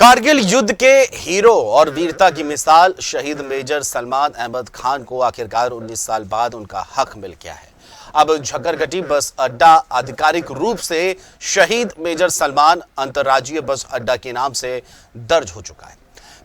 कारगिल युद्ध के हीरो और वीरता की मिसाल शहीद मेजर सलमान अहमद खान को आखिरकार 19 साल बाद उनका हक मिल गया है। अब झक्करकटी बस अड्डा आधिकारिक रूप से शहीद मेजर सलमान अंतर्राज्यीय बस अड्डा के नाम से दर्ज हो चुका है।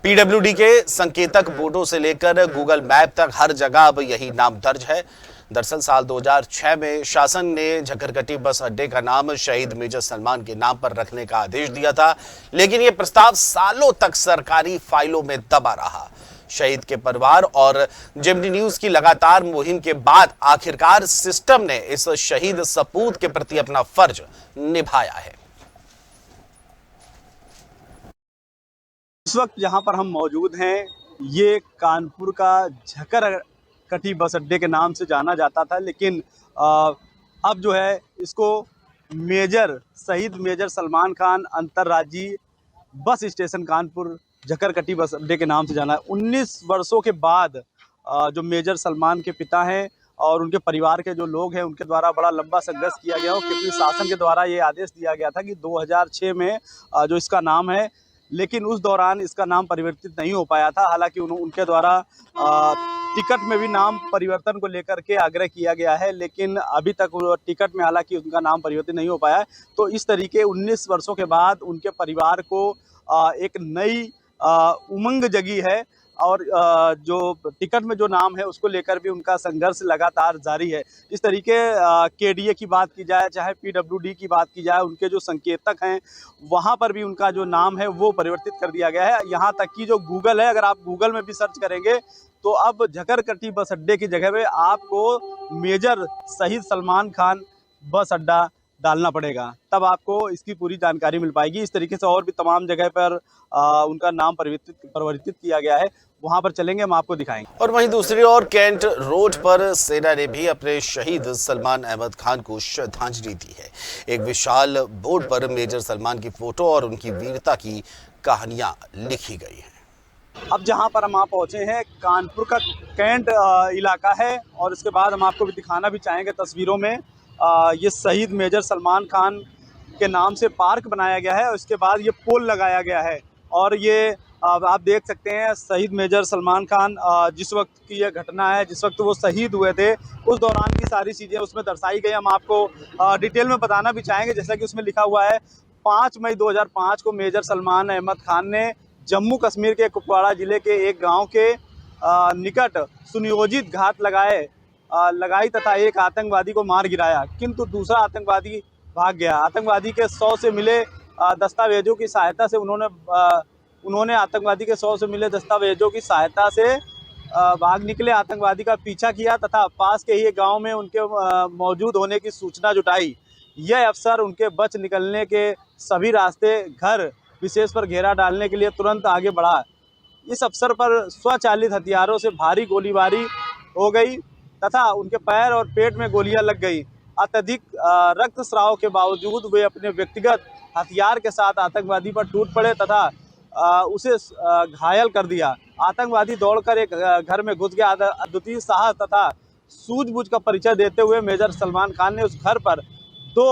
पीडब्ल्यूडी के संकेतक बोर्डों से लेकर गूगल मैप तक हर जगह अब यही नाम दर्ज है। दरअसल साल 2006 में शासन ने झक्करकटी बस अड्डे का नाम शहीद मेजर सलमान के नाम पर रखने का आदेश दिया था, लेकिन यह प्रस्ताव सालों तक सरकारी फाइलों में दबा रहा। शहीद के परिवार और जेएमडी न्यूज की लगातार मुहिम के बाद आखिरकार सिस्टम ने इस शहीद सपूत के प्रति अपना फर्ज निभाया है। इस वक्त जहां पर हम मौजूद हैं, ये कानपुर का झक्करकटी बस अड्डे के नाम से जाना जाता था, लेकिन अब जो है इसको शहीद मेजर सलमान खान अंतर्राज्यीय बस स्टेशन कानपुर झक्करकटी बस अड्डे के नाम से जाना है। 19 वर्षों के बाद जो मेजर सलमान के पिता हैं और उनके परिवार के जो लोग हैं, उनके द्वारा बड़ा लंबा संघर्ष किया गया हो, क्योंकि शासन के द्वारा ये आदेश दिया गया था कि 2006 में जो इसका नाम है, लेकिन उस दौरान इसका नाम परिवर्तित नहीं हो पाया था। हालांकि उनके द्वारा टिकट में भी नाम परिवर्तन को लेकर के आग्रह किया गया है, लेकिन अभी तक टिकट में हालांकि उनका नाम परिवर्तित नहीं हो पाया है। तो इस तरीके 19 वर्षों के बाद उनके परिवार को एक नई उमंग जगी है और जो टिकट में जो नाम है उसको लेकर भी उनका संघर्ष लगातार जारी है। इस तरीके केडीए की बात की जाए, चाहे पीडब्ल्यूडी की बात की जाए, उनके जो संकेतक हैं वहाँ पर भी उनका जो नाम है वो परिवर्तित कर दिया गया है। यहाँ तक कि जो गूगल है, अगर आप गूगल में भी सर्च करेंगे तो अब झक्करकटी बस अड्डे की जगह पे आपको मेजर शहीद सलमान खान बस अड्डा डालना पड़ेगा, तब आपको इसकी पूरी जानकारी मिल पाएगी। इस तरीके से और भी तमाम जगह पर उनका नाम परिवर्तित किया गया है, वहां पर चलेंगे, हम आपको दिखाएंगे। और वहीं दूसरी ओर कैंट रोड पर सेना ने भी अपने शहीद सलमान अहमद खान को श्रद्धांजलि दी है। एक विशाल बोर्ड पर मेजर सलमान की फोटो और उनकी वीरता की कहानियां लिखी गई हैं। अब जहां पर हम पहुंचे हैं, कानपुर का कैंट इलाका है, और इसके बाद हम आपको भी दिखाना भी चाहेंगे तस्वीरों में। ये शहीद मेजर सलमान खान के नाम से पार्क बनाया गया है और इसके बाद ये पोल लगाया गया है। और ये आप देख सकते हैं शहीद मेजर सलमान खान जिस वक्त की यह घटना है, जिस वक्त वो शहीद हुए थे, उस दौरान की सारी चीज़ें उसमें दर्शाई गई। हम आपको डिटेल में बताना भी चाहेंगे, जैसा कि उसमें लिखा हुआ है 5 मई 2005 को मेजर सलमान अहमद खान ने जम्मू कश्मीर के कुपवाड़ा ज़िले के एक गाँव के निकट सुनियोजित घात लगाई तथा एक आतंकवादी को मार गिराया, किंतु दूसरा आतंकवादी भाग गया। आतंकवादी के 100 से मिले दस्तावेजों की सहायता से उन्होंने आतंकवादी के 100 से मिले दस्तावेजों की सहायता से भाग निकले आतंकवादी का पीछा किया तथा पास के ही गांव में उनके मौजूद होने की सूचना जुटाई। यह अफसर उनके बच निकलने के सभी रास्ते घर विशेष पर घेरा डालने के लिए तुरंत आगे बढ़ा। इस अवसर पर स्वचालित हथियारों से भारी गोलीबारी हो गई तथा उनके पैर और पेट में गोलियां लग गई। अत्यधिक रक्तस्राव के बावजूद वे अपने व्यक्तिगत हथियार के साथ आतंकवादी पर टूट पड़े तथा उसे घायल कर दिया। आतंकवादी दौड़कर एक घर में घुस गया। अद्वितीय साहस तथा सूझबूझ का परिचय देते हुए मेजर सलमान खान ने उस घर पर 2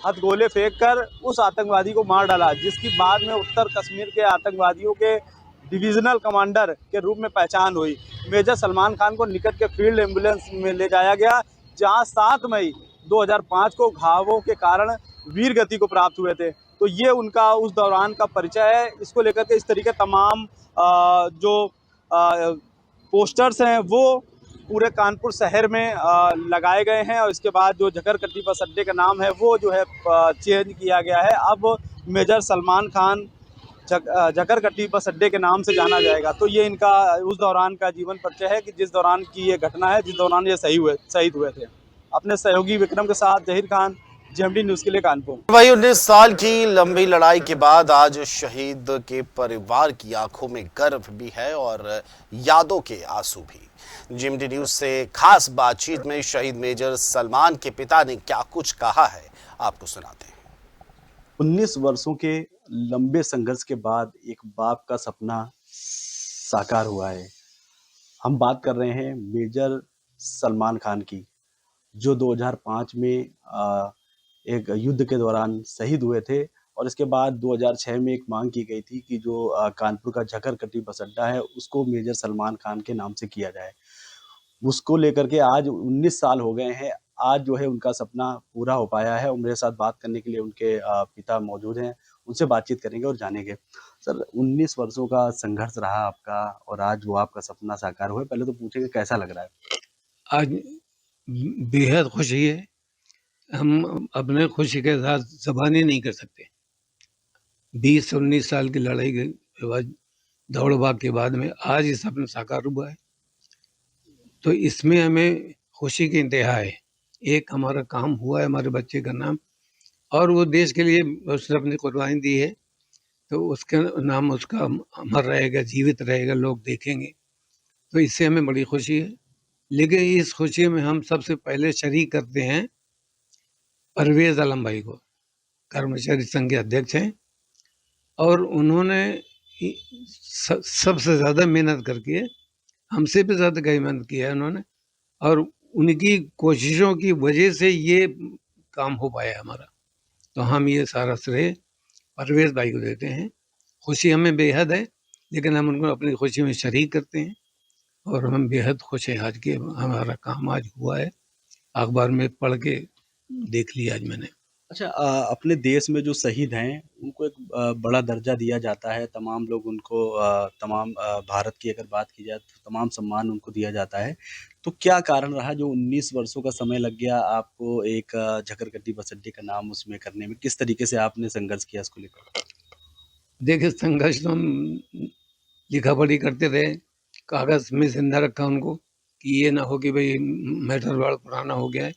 हथगोले फेंककर उस आतंकवादी को मार डाला, जिसकी बाद में उत्तर कश्मीर के आतंकवादियों के डिविजनल कमांडर के रूप में पहचान हुई। मेजर सलमान खान को निकट के फील्ड एम्बुलेंस में ले जाया गया, जहां 7 मई 2005 को घावों के कारण वीर गति को प्राप्त हुए थे। तो ये उनका उस दौरान का परिचय है। इसको लेकर के इस तरीके तमाम जो पोस्टर्स हैं वो पूरे कानपुर शहर में लगाए गए हैं, और इसके बाद जो झक्करकटी बस अड्डे का नाम है वो जो है चेंज किया गया है। अब मेजर सलमान खान झक्करकटी बस अड्डे के नाम से जाना जाएगा। तो ये इनका उस दौरान का जीवन परिचय है कि जिस दौरान की ये घटना है, जिस दौरान ये शहीद हुए थे। अपने सहयोगी विक्रम के साथ जहीर खान, जेएमडी न्यूज़ के लिए कानपुर। वही 19 साल की लंबी लड़ाई के बाद आज शहीद के परिवार की आंखों में गर्व भी है और यादों के आंसू भी। जेएमडी न्यूज़ से खास बातचीत में शहीद मेजर सलमान के पिता ने क्या कुछ कहा है, आपको सुनाते हैं। 19 वर्षों के लंबे संघर्ष के बाद एक बाप का सपना साकार हुआ है। हम बात कर रहे हैं मेजर सलमान खान की, जो 2005 में एक युद्ध के दौरान शहीद हुए थे और इसके बाद 2006 में एक मांग की गई थी कि जो कानपुर का झकरकटी बस अड्डा है उसको मेजर सलमान खान के नाम से किया जाए। उसको लेकर के आज 19 साल हो गए हैं। आज जो है उनका सपना पूरा हो पाया है और मेरे साथ बात करने के लिए उनके पिता मौजूद हैं। उनसे बातचीत करेंगे और जानेंगे। सर 19 वर्षों का संघर्ष रहा आपका और आज वो आपका सपना साकार हुआ है। पहले तो पूछेंगे कैसा लग रहा है? आज बेहद खुशी है। हम अपने खुशी के साथ ज़बानी नहीं कर सकते। 20 से 19 साल की लड़ाई के बाद, दौड़ भाग के बाद में आज ये सपना साकार हुआ है, तो इसमें हमें खुशी की इंतहा है। एक हमारा काम हुआ है, हमारे बच्चे का नाम, और वो देश के लिए उसने अपनी कुर्बानी दी है, तो उसके नाम उसका अमर रहेगा, जीवित रहेगा, लोग देखेंगे, तो इससे हमें बड़ी खुशी है। लेकिन इस खुशी में हम सबसे पहले शरीक करते हैं परवेज़ आलम भाई को। कर्मचारी संघ के अध्यक्ष हैं और उन्होंने सबसे ज़्यादा मेहनत करके, हमसे भी ज़्यादा कहीं मेहनत किया है उन्होंने, और उनकी कोशिशों की वजह से ये काम हो पाया हमारा। तो हम ये सारा श्रेय परवेज़ भाई को देते हैं। खुशी हमें बेहद है, लेकिन हम उनको अपनी खुशी में शरीक करते हैं और हम बेहद खुश हैं आज के हमारा काम आज हुआ है। अखबार में पढ़ के देख लिया आज मैंने। अच्छा अपने देश में जो शहीद हैं उनको एक बड़ा दर्जा दिया जाता है। तमाम लोग उनको तमाम भारत की अगर बात की जाए तो तमाम सम्मान उनको दिया जाता है। तो क्या कारण रहा जो 19 वर्षों का समय लग गया आपको एक झकरकट्टी बस अड्डे का नाम उसमें करने में? किस तरीके से आपने संघर्ष किया इसको लेकर? देखिए, संघर्ष तो हम लिखा पढ़ी करते रहे, कागज़ में ज़िंदा रखा उनको कि ये ना हो कि भाई मैटर बड़ा पुराना हो गया है,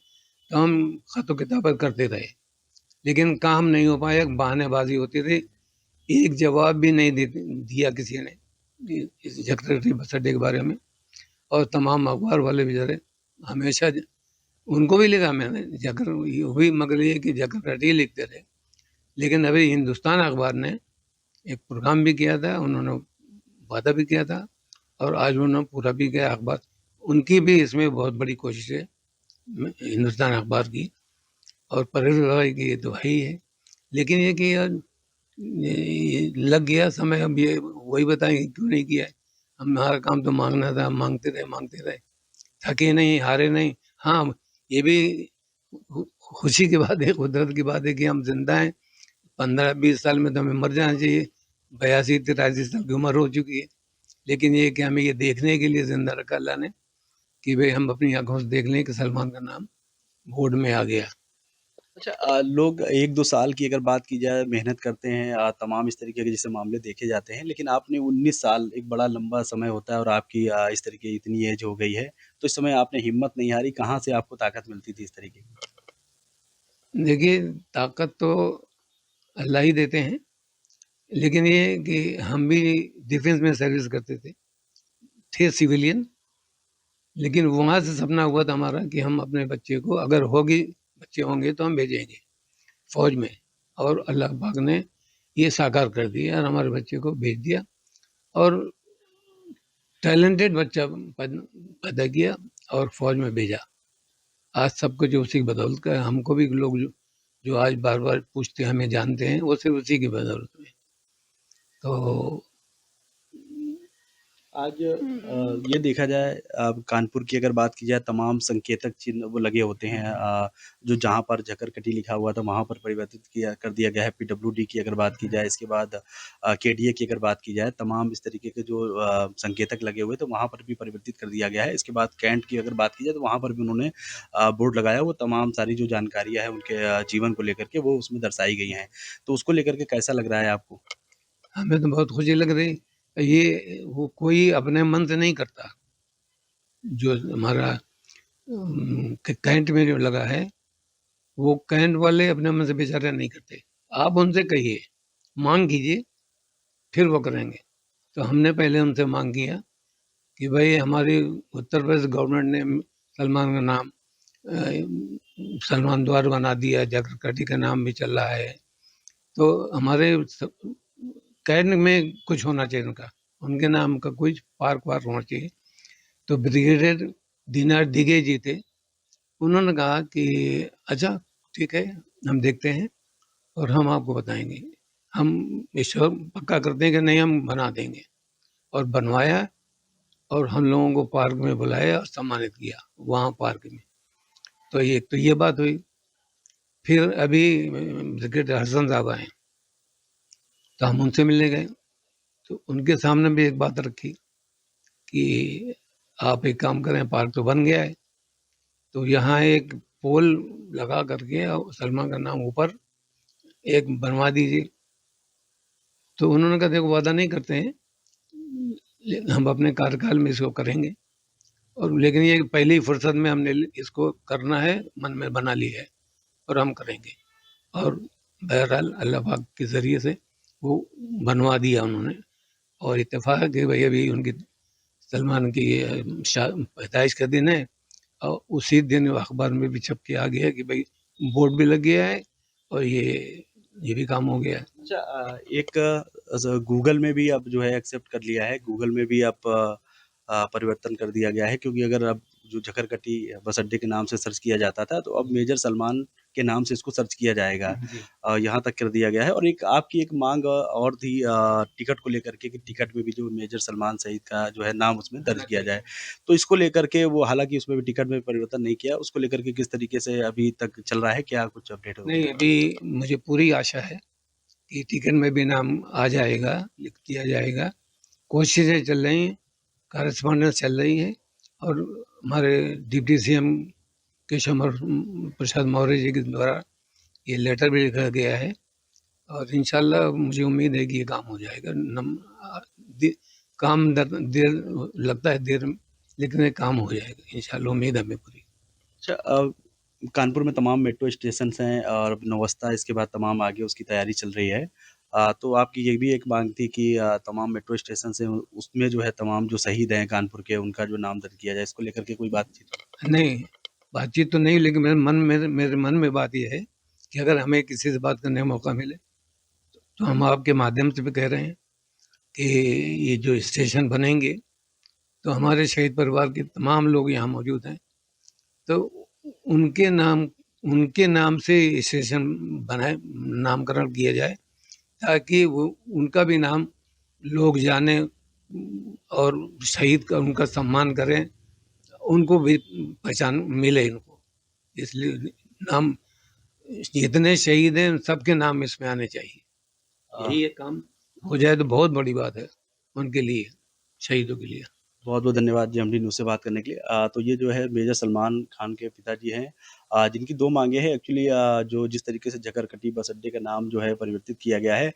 तो हम ख़त किताबत करते रहे, लेकिन काम नहीं हो पाया। बहानेबाजी होती थी, एक जवाब भी नहीं दिया किसी ने इस झकरकटी बस अड्डे के बारे में। और तमाम अखबार वाले बेचारे हमेशा उनको भी लिखा मैंने, वो भी मगर ये कि झकरकटी लिखते थे। लेकिन अभी हिंदुस्तान अखबार ने एक प्रोग्राम भी किया था, उन्होंने वादा भी किया था और आज उन्होंने पूरा भी किया अखबार। उनकी भी इसमें बहुत बड़ी कोशिश है हिंदुस्तान अखबार की, और परवेज़ भाई की ये तो है ही है। लेकिन ये कि यार ये लग गया समय, अब ये वही बताएंगे क्यों नहीं किया है। हमारा काम तो मांगना था, हम मांगते रहे, थके नहीं, हारे नहीं। हाँ, ये भी खुशी की बात है, कुदरत की बात है कि हम जिंदा हैं। 15-20 साल में तो हमें मर जाना चाहिए, 82-83 साल की उम्र हो चुकी है। लेकिन ये कि हमें ये देखने के लिए जिंदा रखा अल्लाह ने कि भाई हम अपनी आंखों से देख लें कि सलमान का नाम बोर्ड में आ गया। अच्छा लोग 1-2 साल की अगर बात की जाए मेहनत करते हैं तमाम इस तरीके के जैसे मामले देखे जाते हैं, लेकिन आपने 19 साल एक बड़ा लंबा समय होता है और आपकी इस तरीके इतनी एज हो गई है, तो इस समय आपने हिम्मत नहीं हारी, कहाँ से आपको ताकत मिलती थी इस तरीके की? देखिए, ताकत तो अल्लाह ही देते हैं, लेकिन ये कि हम भी डिफेंस में सर्विस करते थे सिविलियन, लेकिन वहाँ से सपना हुआ था हमारा कि हम अपने बच्चे को, अगर बच्चे होंगे तो हम भेजेंगे फौज में, और अल्लाह पाक ने ये साकार कर दिया और हमारे बच्चे को भेज दिया और टैलेंटेड बच्चा पैदा किया और फौज में भेजा। आज सब कुछ उसी की बदौलत का है। हमको भी लोग जो आज बार बार पूछते हैं, हमें जानते हैं, वो सिर्फ उसी की बदौलत में। तो आज ये देखा जाए कानपुर की अगर बात की जाए तमाम संकेतक चिन्ह वो लगे होते हैं जो जहाँ पर झकरकटी लिखा हुआ था वहाँ पर परिवर्तित कर दिया गया है। पीडब्ल्यूडी की अगर बात की जाए, इसके बाद केडीए की अगर बात की जाए, तमाम इस तरीके के जो संकेतक लगे हुए तो वहाँ पर भी परिवर्तित कर दिया गया है। इसके बाद कैंट की अगर बात की जाए तो वहाँ पर भी उन्होंने बोर्ड लगाया, वो तमाम सारी जो जानकारियाँ है उनके जीवन को लेकर के वो उसमें दर्शाई गई हैं। तो उसको लेकर के कैसा लग रहा है आपको? हमें तो बहुत खुशी लग रही। ये वो कोई अपने मन से नहीं करता। जो हमारा कैंट में जो लगा है, वो कैंट वाले अपने मन से बेचारे नहीं करते। आप उनसे कहिए, मांग कीजिए, फिर वो करेंगे। तो हमने पहले उनसे मांग किया कि भाई हमारी उत्तर प्रदेश गवर्नमेंट ने सलमान का नाम सलमान द्वार बना दिया, झकरकटी का नाम भी चल रहा है, तो हमारे कैंट में कुछ होना चाहिए उनका, उनके नाम का कुछ पार्क वार्क होना चाहिए। तो ब्रिगेडियर दीनार दिगे जी थे, उन्होंने कहा कि अच्छा ठीक है, हम देखते हैं। और हम आपको बताएंगे। हम ईश्वर पक्का करते हैं कि नहीं, हम बना देंगे। और बनवाया, और हम लोगों को पार्क में बुलाया और सम्मानित किया वहाँ पार्क में। तो ये बात हुई। फिर अभी ब्रिगेडियर हसन साहब आए, तो हम उनसे मिलने गए। तो उनके सामने भी एक बात रखी कि आप एक काम करें, पार्क तो बन गया है, तो यहाँ एक पोल लगा करके और सलमान का नाम ऊपर एक बनवा दीजिए। तो उन्होंने कहा देखो, वादा नहीं करते हैं, हम अपने कार्यकाल में इसको करेंगे, और लेकिन ये पहली फुर्सत में हमने इसको करना है, मन में बना लिया है और हम करेंगे। और बहरहाल अल्लाह पाक के ज़रिए से वो बनवा दिया उन्होंने। और इत्तेफाक है कि भाई अभी उनकी सलमान की पैदाइश का दिन है, और उसी दिन अखबार में भी छप के आ गया कि भाई बोर्ड भी लग गया है और ये भी काम हो गया है। अच्छा, एक गूगल में भी अब जो है एक्सेप्ट कर लिया है, गूगल में भी अब परिवर्तन कर दिया गया है, क्योंकि अगर अब जो झकरकटी बस अड्डे के नाम से सर्च किया जाता था, तो अब मेजर सलमान के नाम से इसको सर्च किया जाएगा। जी। यहाँ तक कर दिया गया है। और एक आपकी एक मांग और थी टिकट को लेकर के, कि टिकट में भी जो मेजर सलमान शहीद का जो है नाम उसमें दर्ज किया जाए। तो इसको लेकर के वो, हालांकि उसमें भी टिकट में परिवर्तन नहीं किया, उसको लेकर के किस तरीके से अभी तक चल रहा है, क्या कुछ अपडेट हो? नहीं, अभी मुझे पूरी आशा है कि टिकट में भी नाम आ जाएगा, लिख दिया जाएगा। कोशिशें चल रही हैं, कॉरेस्पॉन्डेंस चल रही है, और हमारे डिप्टी सीएम केशव प्रसाद मौर्य जी के द्वारा ये लेटर भी लिखा गया है, और इंशाल्लाह मुझे उम्मीद है कि ये काम हो जाएगा। काम देर लगता है, देर, लेकिन ये काम हो जाएगा इंशाल्लाह, उम्मीद है हमें पूरी। अच्छा, कानपुर में तमाम मेट्रो स्टेशंस हैं और नवस्ता इसके बाद तमाम आगे उसकी तैयारी चल रही है। तो आपकी ये भी एक मांग थी कि तमाम मेट्रो स्टेशन हैं उसमें जो है तमाम जो शहीद हैं कानपुर के, उनका जो नाम दर्ज किया जाए, इसको लेकर के कोई बातचीत? नहीं, बातचीत तो नहीं, लेकिन मेरे मन में बात ये है कि अगर हमें किसी से बात करने का मौका मिले, तो हम आपके माध्यम से भी कह रहे हैं कि ये जो स्टेशन बनेंगे, तो हमारे शहीद परिवार के तमाम लोग यहाँ मौजूद हैं, तो उनके नाम उनके नाम से स्टेशन बनाए, नामकरण किया जाए, ताकि वो उनका भी नाम लोग जाने और शहीद का उनका सम्मान करें, उनको भी पहचान मिले इनको। इसलिए नाम, जितने शहीद हैं सबके नाम इसमें आने चाहिए। यही एक काम हो जाए तो बहुत बड़ी बात है उनके लिए, शहीदों के लिए। बहुत बहुत धन्यवाद जी एमडी न्यूज़ से बात करने के लिए। तो ये जो है मेजर सलमान खान के पिताजी हैं, जिनकी दो मांगे हैं एक्चुअली। जो जिस तरीके से झकरकटी बस अड्डे का नाम जो है परिवर्तित किया गया है,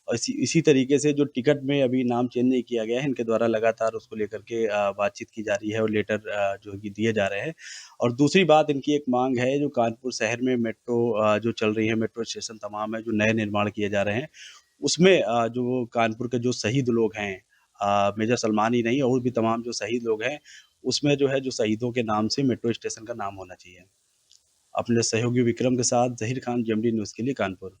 और इसी तरीके से जो टिकट में अभी नाम चेंज नहीं किया गया है, इनके द्वारा लगातार उसको लेकर के बातचीत की जा रही है और लेटर जो है कि दिए जा रहे हैं। और दूसरी बात इनकी एक मांग है, जो कानपुर शहर में मेट्रो जो चल रही है, मेट्रो स्टेशन तमाम है जो नए निर्माण किए जा रहे हैं, उसमें जो कानपुर के जो शहीद लोग हैं, मेजर सलमान ही नहीं और भी तमाम जो शहीद लोग हैं, उसमें जो है जो शहीदों के नाम से मेट्रो स्टेशन का नाम होना चाहिए। अपने सहयोगी विक्रम के साथ ज़हीर खान, जेएमडी न्यूज़ के लिए कानपुर।